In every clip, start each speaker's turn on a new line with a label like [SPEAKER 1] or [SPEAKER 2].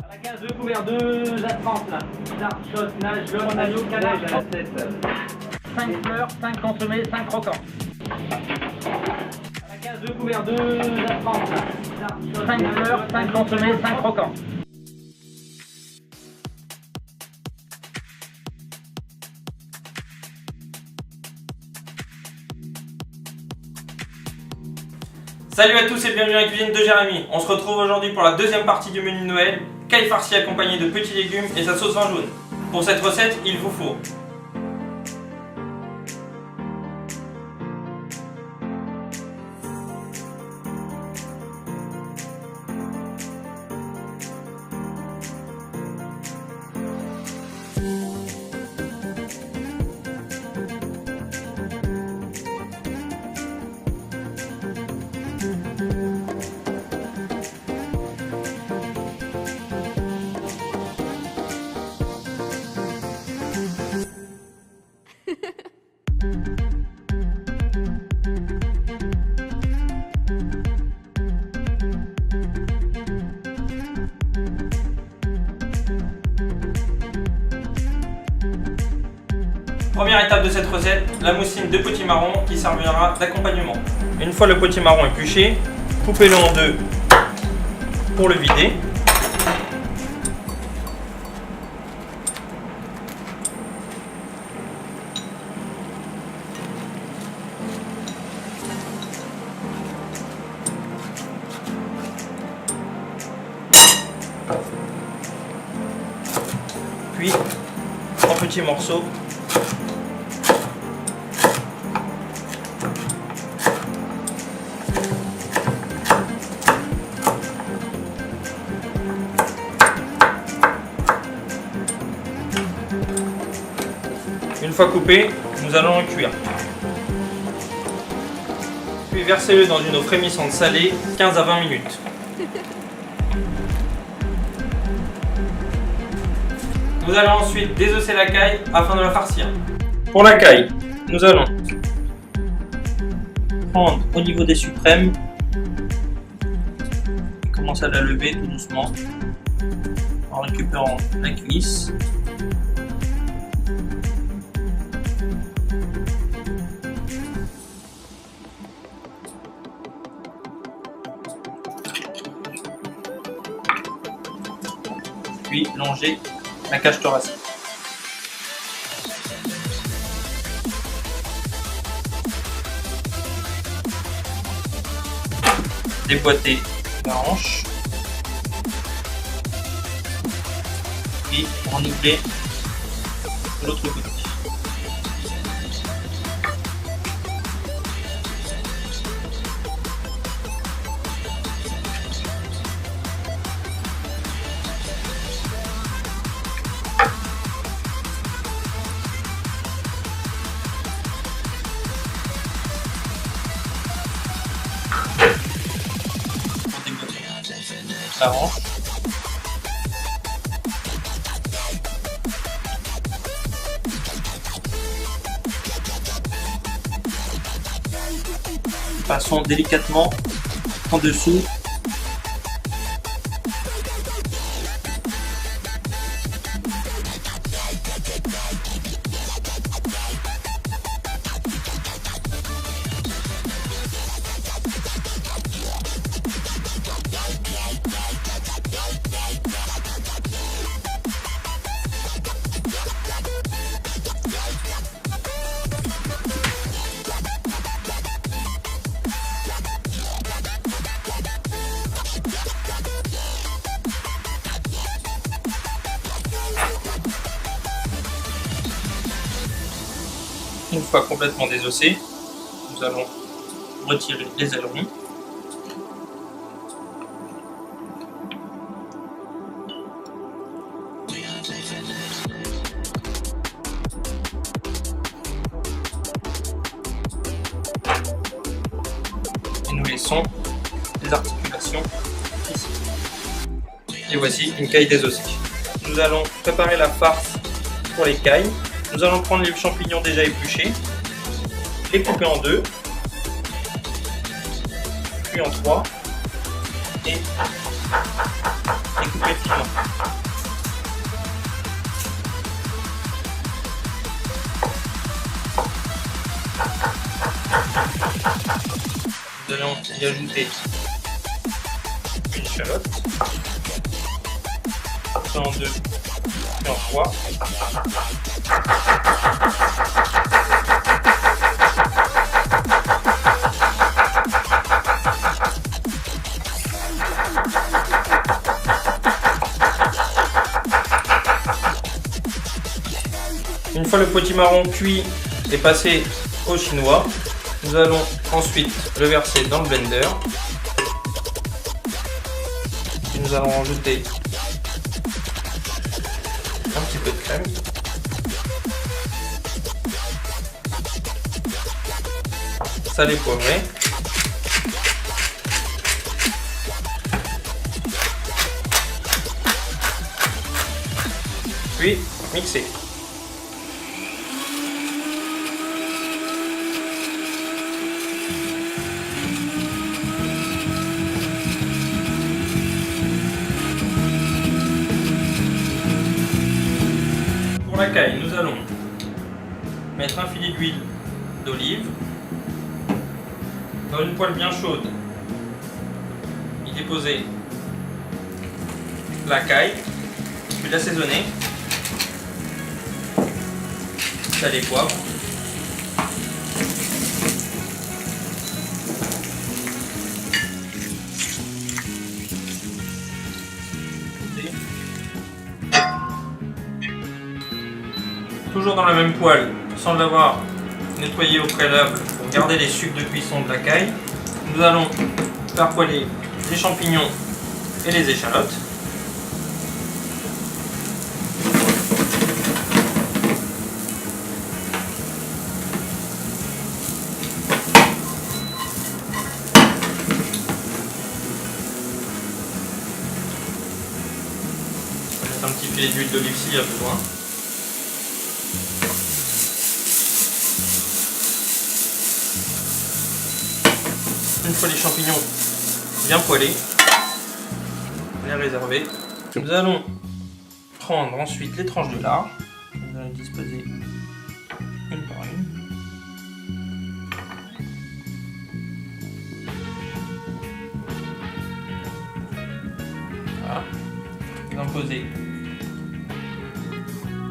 [SPEAKER 1] À la case, 2 couverts, 2 astrances là. Charchotte, nage, l'homme, agneau, canage à la tête. 5 fleurs, 5 consommés, 5 croquants. À la case, 2 couverts, 2 astrances là. 5 fleurs, 5 consommés, 5 croquants.
[SPEAKER 2] Salut à tous et bienvenue dans la cuisine de Jérémy. On se retrouve aujourd'hui pour la deuxième partie du menu de Noël, caille farci accompagné de petits légumes et sa sauce vin jaune. Pour cette recette, il vous faut Première étape de cette recette, la moussine de potimarron qui servira d'accompagnement. Une fois le potimarron épluché, coupez-le en deux pour le vider. Puis, en petits morceaux, une fois coupé, nous allons le cuire. Puis versez-le dans une eau frémissante salée, 15 à 20 minutes. Nous allons ensuite désosser la caille afin de la farcir. Pour la caille, nous allons prendre au niveau des suprêmes et commencer à la lever tout doucement en récupérant la cuisse. Puis longer la cage thoracique. Déboîter la hanche. Puis renouveler de l'autre côté. La hanche. Passons délicatement en dessous. Une fois complètement désossé, nous allons retirer les ailerons. Et nous laissons les articulations ici. Et voici une caille désossée. Nous allons préparer la farce pour les cailles. Nous allons prendre les champignons déjà épluchés, les couper en deux, puis en trois, et pétillant. Nous allons y ajouter une échalote, puis en 2, puis en 3. Une fois le potimarron cuit et passé au chinois, nous allons ensuite le verser dans le blender. Puis nous allons rajouter un petit peu de crème. Salé poivré. Puis mixer. Pour la caille, nous allons mettre un filet d'huile d'olive dans une poêle bien chaude. Y déposer la caille, puis l'assaisonner. Sel et poivre. Toujours dans la même poêle, sans l'avoir nettoyé au préalable pour garder les sucs de cuisson de la caille, nous allons faire poêler les champignons et les échalotes. Un petit filet d'huile d'olive s'il y a besoin. Une fois les champignons bien poêlés, les réserver. Nous allons prendre ensuite les tranches de lard. Nous allons les disposer une par une. Voilà. Nous allons poser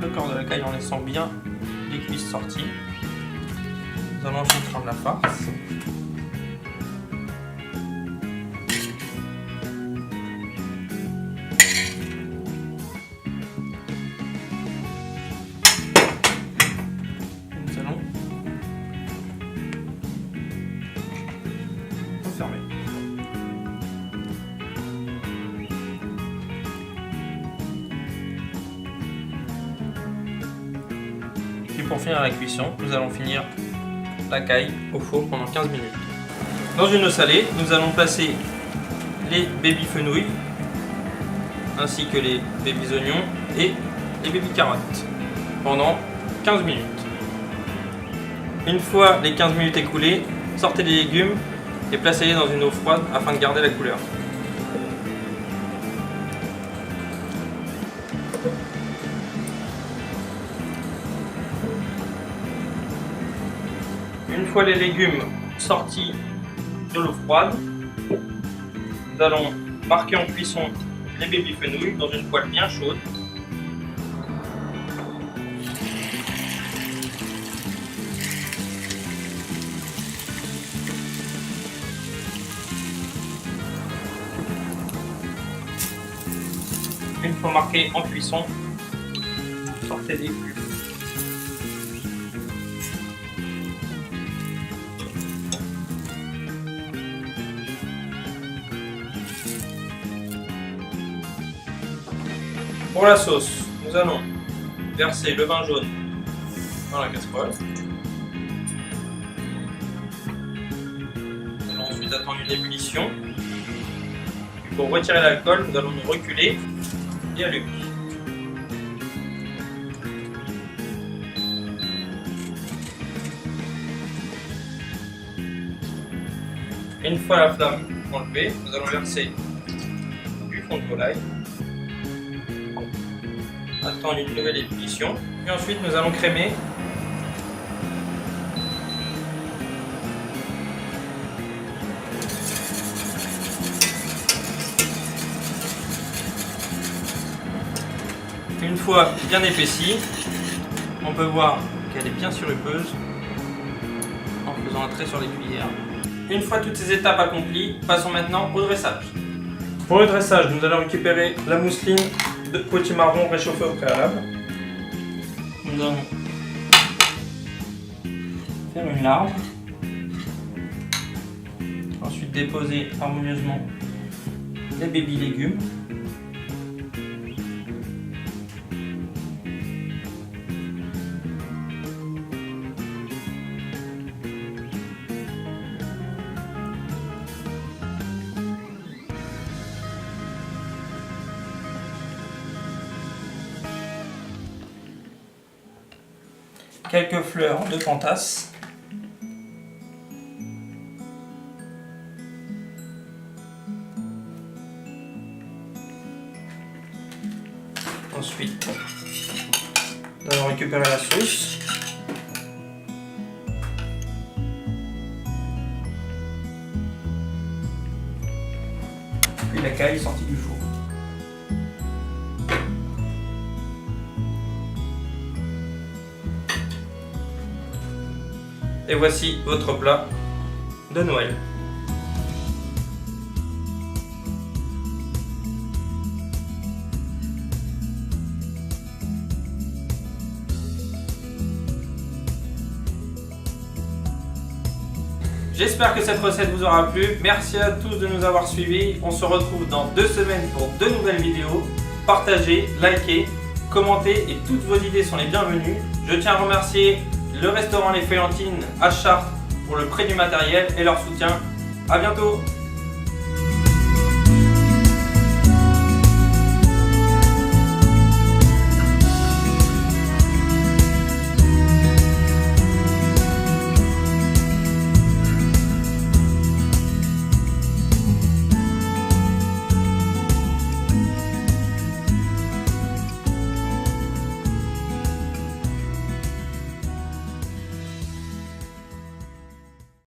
[SPEAKER 2] le corps de la caille en laissant bien les cuisses sorties. Nous allons ensuite prendre la farce. Nous allons refermer. Puis pour finir la cuisson, nous allons finir la caille au four pendant 15 minutes. Dans une eau salée, nous allons placer les baby fenouilles ainsi que les baby oignons et les baby carottes pendant 15 minutes. Une fois les 15 minutes écoulées, sortez les légumes et placez-les dans une eau froide afin de garder la couleur. Une fois les légumes sortis de l'eau froide, nous allons marquer en cuisson les baby fenouilles dans une poêle bien chaude. Une fois marqué en cuisson, sortez les cubes. Pour la sauce, nous allons verser le vin jaune dans la casserole. Nous allons ensuite attendre une ébullition. Puis pour retirer l'alcool, nous allons nous reculer et allumer. Une fois la flamme enlevée, nous allons verser du fond de volaille. temps d'une nouvelle ébullition. Et ensuite nous allons crémer. Une fois bien épaissie, on peut voir qu'elle est bien sirupeuse en faisant un trait sur les cuillères. Une fois toutes ces étapes accomplies, passons maintenant au dressage. Pour le dressage, nous allons récupérer la mousseline de potimarron réchauffée au préalable. Nous allons faire une larve. Ensuite déposer harmonieusement les baby légumes. Quelques fleurs de pentas. Ensuite, nous allons récupérer la sauce. Puis la caille sortie du four. Et voici votre plat de Noël. J'espère que cette recette vous aura plu. Merci à tous de nous avoir suivis. On se retrouve dans 2 semaines pour 2 nouvelles vidéos. Partagez, likez, commentez et toutes vos idées sont les bienvenues. Je tiens à remercier le restaurant Les Feuillantines à Chartres pour le prêt du matériel et leur soutien. À bientôt!